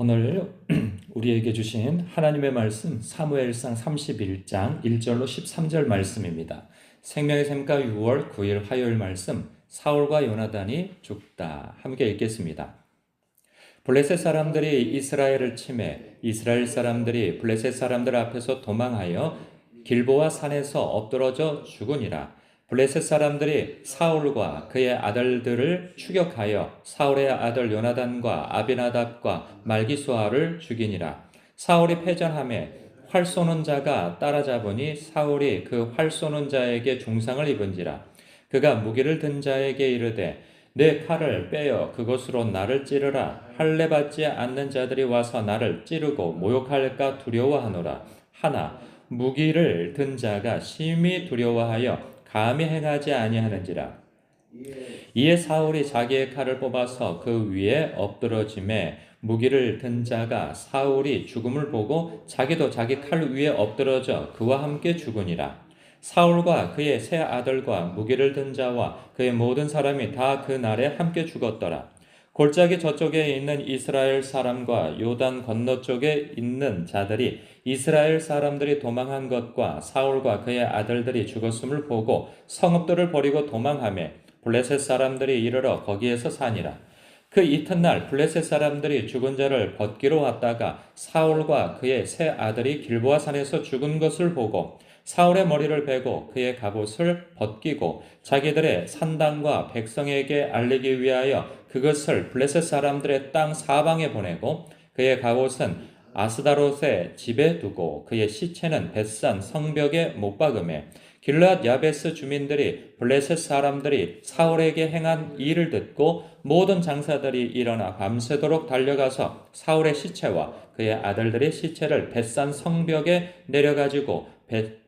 오늘 우리에게 주신 하나님의 말씀 사무엘상 31장 1절로 13절 말씀입니다. 생명의 샘가 6월 9일 화요일 말씀 사울과 요나단이 죽다 함께 읽겠습니다. 블레셋 사람들이 이스라엘을 치매 이스라엘 사람들이 블레셋 사람들 앞에서 도망하여 길보아 산에서 엎드러져 죽으니라. 블레셋 사람들이 사울과 그의 아들들을 추격하여 사울의 아들 요나단과 아비나답과 말기수아를 죽이니라. 사울이 패전하며 활 쏘는 자가 따라잡으니 사울이 그 활 쏘는 자에게 중상을 입은지라. 그가 무기를 든 자에게 이르되 내 칼을 빼어 그것으로 나를 찌르라. 할례 받지 않는 자들이 와서 나를 찌르고 모욕할까 두려워하노라. 하나 무기를 든 자가 심히 두려워하여 감히 행하지 아니하는지라. 이에 사울이 자기의 칼을 뽑아서 그 위에 엎드러짐에 무기를 든 자가 사울이 죽음을 보고 자기도 자기 칼 위에 엎드러져 그와 함께 죽으니라. 사울과 그의 세 아들과 무기를 든 자와 그의 모든 사람이 다 그 날에 함께 죽었더라. 골짜기 저쪽에 있는 이스라엘 사람과 요단 건너쪽에 있는 자들이 이스라엘 사람들이 도망한 것과 사울과 그의 아들들이 죽었음을 보고 성읍들을 버리고 도망하며 블레셋 사람들이 이르러 거기에서 사니라. 그 이튿날 블레셋 사람들이 죽은 자를 벗기러 왔다가 사울과 그의 세 아들이 길보아 산에서 죽은 것을 보고 사울의 머리를 베고 그의 갑옷을 벗기고 자기들의 산당과 백성에게 알리기 위하여 그것을 블레셋 사람들의 땅 사방에 보내고 그의 갑옷은 아스다롯의 집에 두고 그의 시체는 벳산 성벽에 못 박음에 길르앗 야베스 주민들이 블레셋 사람들이 사울에게 행한 일을 듣고 모든 장사들이 일어나 밤새도록 달려가서 사울의 시체와 그의 아들들의 시체를 벳산 성벽에 내려가지고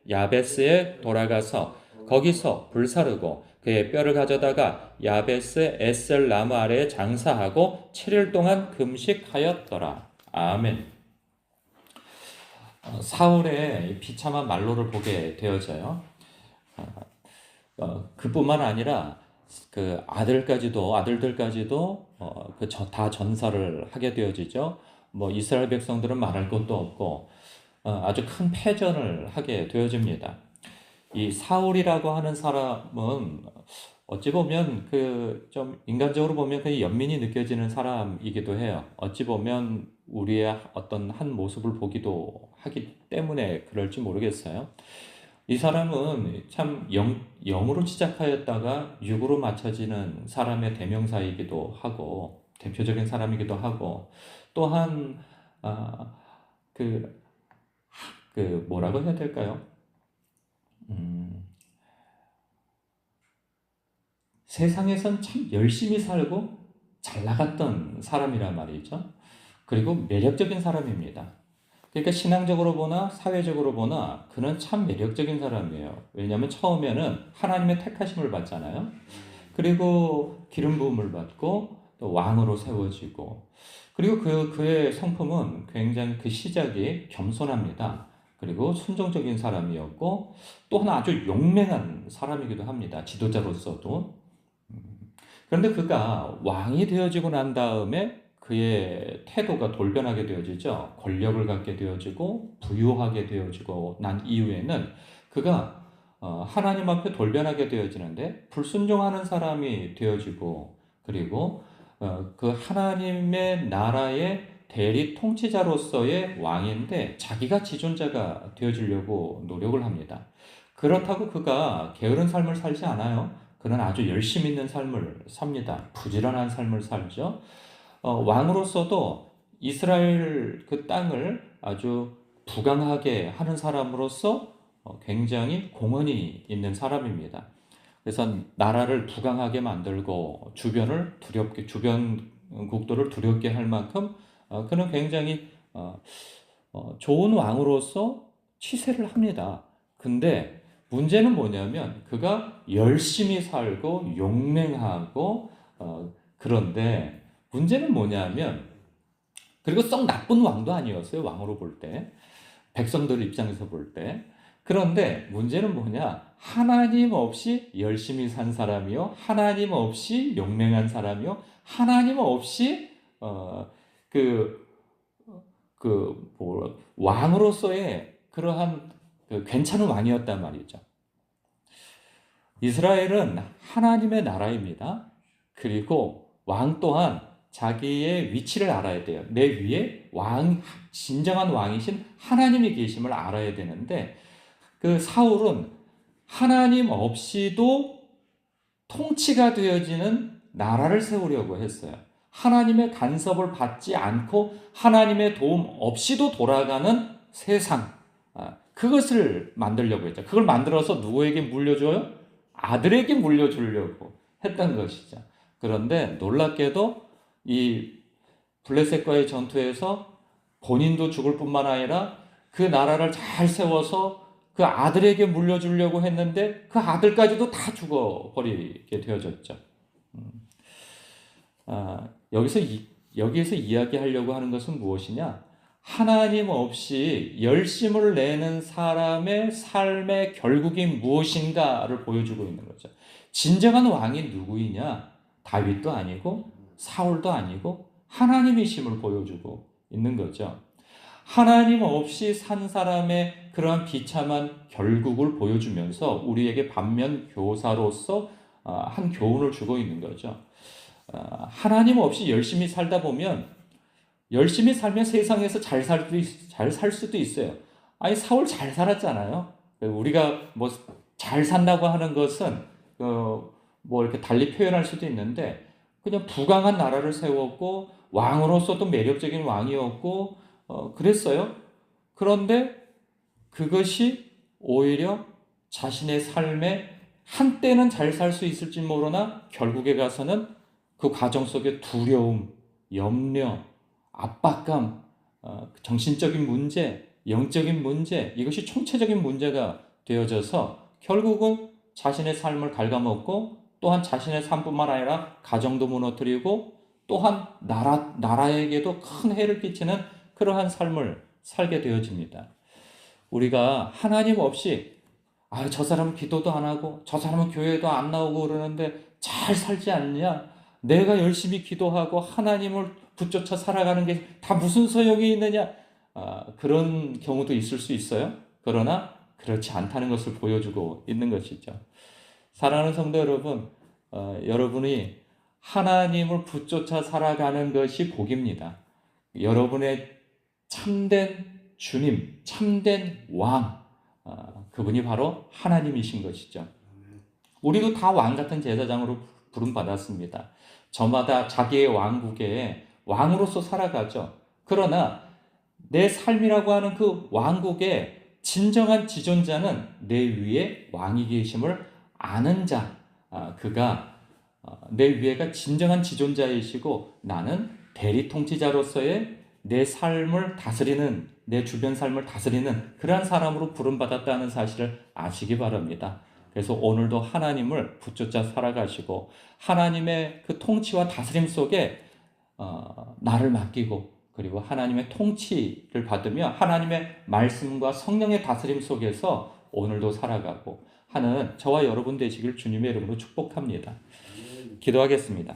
야베스에 돌아가서 거기서 불사르고 그의 뼈를 가져다가 야베스 에셀 나무 아래에 장사하고 7일 동안 금식하였더라. 아멘. 사울의 비참한 말로를 보게 되어져요. 그뿐만 아니라 그 아들들까지도 다 전사를 하게 되어지죠. 이스라엘 백성들은 말할 것도 없고 아주 큰 패전을 하게 되어집니다. 이 사울이라고 하는 사람은 어찌 보면 좀 인간적으로 보면 그 연민이 느껴지는 사람이기도 해요. 어찌 보면 우리의 어떤 한 모습을 보기도 하기 때문에 그럴지 모르겠어요. 이 사람은 참 영으로 시작하였다가 육으로 맞춰지는 사람의 대명사이기도 하고 대표적인 사람이기도 하고 또한 아, 그, 뭐라고 해야 될까요? 세상에선 참 열심히 살고 잘 나갔던 사람이란 말이죠. 그리고 매력적인 사람입니다. 그러니까 신앙적으로 보나 사회적으로 보나 그는 참 매력적인 사람이에요. 왜냐하면 처음에는 하나님의 택하심을 받잖아요. 그리고 기름 부음을 받고 또 왕으로 세워지고 그리고 그의 성품은 굉장히 그 시작이 겸손합니다. 그리고 순종적인 사람이었고 또 하나 아주 용맹한 사람이기도 합니다. 지도자로서도. 그런데 그가 왕이 되어지고 난 다음에 그의 태도가 돌변하게 되어지죠. 권력을 갖게 되어지고 부유하게 되어지고 난 이후에는 그가 하나님 앞에 돌변하게 되어지는데 불순종하는 사람이 되어지고 그리고 그 하나님의 나라의 대리 통치자로서의 왕인데 자기가 지존자가 되어지려고 노력을 합니다. 그렇다고 그가 게으른 삶을 살지 않아요. 그는 아주 열심 있는 삶을 삽니다. 부지런한 삶을 살죠. 왕으로서도 이스라엘 그 땅을 아주 부강하게 하는 사람으로서 굉장히 공헌이 있는 사람입니다. 그래서 나라를 부강하게 만들고 주변 국도를 두렵게 할 만큼 그는 굉장히 좋은 왕으로서 치세를 합니다. 근데 문제는 뭐냐면 그가 열심히 살고 용맹하고 그런데 문제는 뭐냐면 그리고 썩 나쁜 왕도 아니었어요. 왕으로 볼 때. 백성들 입장에서 볼 때. 그런데 문제는 뭐냐? 하나님 없이 열심히 산 사람이요. 하나님 없이 용맹한 사람이요. 하나님 없이 그 왕으로서의 그러한 괜찮은 왕이었단 말이죠. 이스라엘은 하나님의 나라입니다. 그리고 왕 또한 자기의 위치를 알아야 돼요. 내 위에 진정한 왕이신 하나님이 계심을 알아야 되는데, 그 사울은 하나님 없이도 통치가 되어지는 나라를 세우려고 했어요. 하나님의 간섭을 받지 않고 하나님의 도움 없이도 돌아가는 세상, 그것을 만들려고 했죠. 그걸 만들어서 누구에게 물려줘요? 아들에게 물려주려고 했던 것이죠. 그런데 놀랍게도 이 블레셋과의 전투에서 본인도 죽을 뿐만 아니라 그 나라를 잘 세워서 그 아들에게 물려주려고 했는데 그 아들까지도 다 죽어버리게 되어졌죠. 여기에서 이야기하려고 하는 것은 무엇이냐? 하나님 없이 열심을 내는 사람의 삶의 결국이 무엇인가를 보여주고 있는 거죠. 진정한 왕이 누구이냐? 다윗도 아니고 사울도 아니고 하나님이심을 보여주고 있는 거죠. 하나님 없이 산 사람의 그러한 비참한 결국을 보여주면서 우리에게 반면 교사로서 한 교훈을 주고 있는 거죠. 하나님 없이 열심히 살다 보면, 열심히 살면 세상에서 잘 살 수도 있어요. 아니, 사울 잘 살았잖아요. 우리가 잘 산다고 하는 것은 이렇게 달리 표현할 수도 있는데, 그냥 부강한 나라를 세웠고 왕으로서도 매력적인 왕이었고 그랬어요. 그런데 그것이 오히려 자신의 삶에 한때는 잘 살 수 있을지 모르나 결국에 가서는 그 과정 속에 두려움, 염려, 압박감, 정신적인 문제, 영적인 문제, 이것이 총체적인 문제가 되어져서 결국은 자신의 삶을 갉아먹고 또한 자신의 삶뿐만 아니라 가정도 무너뜨리고 또한 나라에게도 큰 해를 끼치는 그러한 삶을 살게 되어집니다. 우리가 하나님 없이 저 사람은 기도도 안 하고 저 사람은 교회도 안 나오고 그러는데 잘 살지 않냐? 내가 열심히 기도하고 하나님을 붙쫓아 살아가는 게 다 무슨 소용이 있느냐? 그런 경우도 있을 수 있어요. 그러나 그렇지 않다는 것을 보여주고 있는 것이죠. 사랑하는 성도 여러분, 여러분이 하나님을 붙쫓아 살아가는 것이 복입니다. 여러분의 참된 주님, 참된 왕, 그분이 바로 하나님이신 것이죠. 우리도 다 왕 같은 제사장으로 부름받았습니다. 저마다 자기의 왕국에 왕으로서 살아가죠. 그러나 내 삶이라고 하는 그 왕국의 진정한 지존자는 내 위에 왕이 계심을 아는 자, 그가 내 위에가 진정한 지존자이시고 나는 대리 통치자로서의 내 삶을 다스리는, 내 주변 삶을 다스리는 그러한 사람으로 부름받았다는 사실을 아시기 바랍니다. 그래서 오늘도 하나님을 붙잡아 살아가시고 하나님의 그 통치와 다스림 속에 나를 맡기고 그리고 하나님의 통치를 받으며 하나님의 말씀과 성령의 다스림 속에서 오늘도 살아가고 하는 저와 여러분 되시길 주님의 이름으로 축복합니다. 기도하겠습니다.